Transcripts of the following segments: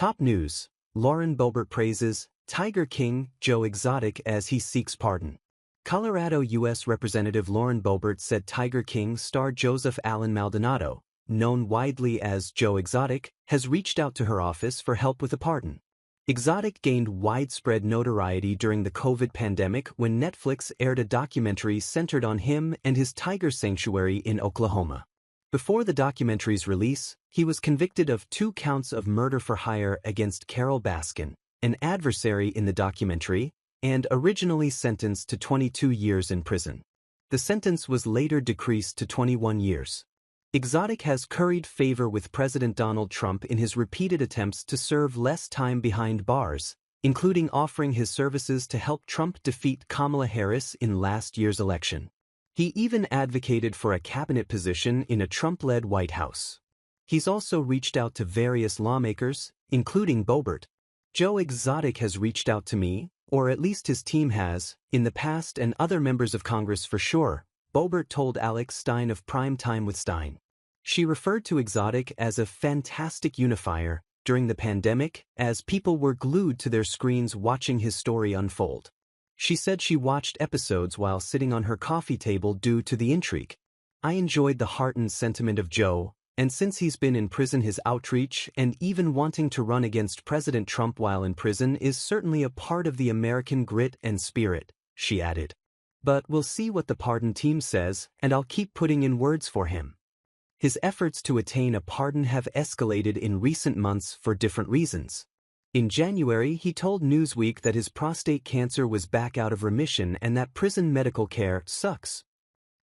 Top news: Lauren Boebert praises Tiger King Joe Exotic as he seeks pardon. Colorado U.S. Representative Lauren Boebert said Tiger King star Joseph Allen Maldonado, known widely as Joe Exotic, has reached out to her office for help with a pardon. Exotic gained widespread notoriety during the COVID pandemic when Netflix aired a documentary centered on him and his tiger sanctuary in Oklahoma. Before the documentary's release, he was convicted of 2 counts of murder for hire against Carol Baskin, an adversary in the documentary, and originally sentenced to 22 years in prison. The sentence was later decreased to 21 years. Exotic has curried favor with President Donald Trump in his repeated attempts to serve less time behind bars, including offering his services to help Trump defeat Kamala Harris in last year's election. He even advocated for a cabinet position in a Trump-led White House. He's also reached out to various lawmakers, including Boebert. Joe Exotic has reached out to me, or at least his team has, in the past, and other members of Congress for sure, Boebert told Alex Stein of Prime Time with Stein. She referred to Exotic as a fantastic unifier during the pandemic as people were glued to their screens watching his story unfold. She said she watched episodes while sitting on her coffee table due to the intrigue. I enjoyed the heart and sentiment of Joe, and since he's been in prison, his outreach and even wanting to run against President Trump while in prison is certainly a part of the American grit and spirit, she added. But we'll see what the pardon team says, and I'll keep putting in words for him. His efforts to attain a pardon have escalated in recent months for different reasons. In January, he told Newsweek that his prostate cancer was back out of remission and that prison medical care sucks.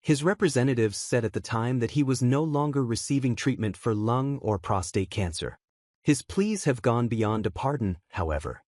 His representatives said at the time that he was no longer receiving treatment for lung or prostate cancer. His pleas have gone beyond a pardon, however.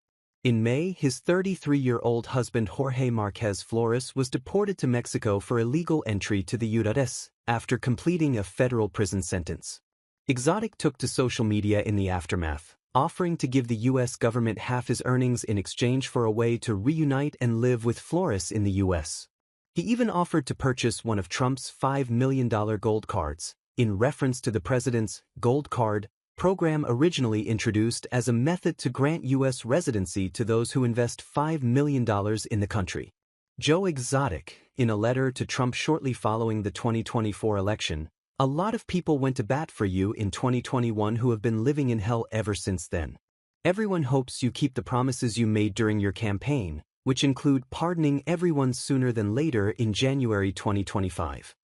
In May, his 33-year-old husband Jorge Marquez Flores was deported to Mexico for illegal entry to the U.S. after completing a federal prison sentence. Exotic took to social media in the aftermath, offering to give the U.S. government half his earnings in exchange for a way to reunite and live with Flores in the U.S. He even offered to purchase one of Trump's $5 million gold cards, in reference to the president's gold card program originally introduced as a method to grant U.S. residency to those who invest $5 million in the country. Joe Exotic, in a letter to Trump shortly following the 2024 election, "A lot of people went to bat for you in 2021 who have been living in hell ever since then. Everyone hopes you keep the promises you made during your campaign, which include pardoning everyone sooner than later in January 2025.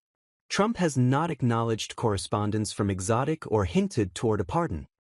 Trump has not acknowledged correspondence from Exotic or hinted toward a pardon.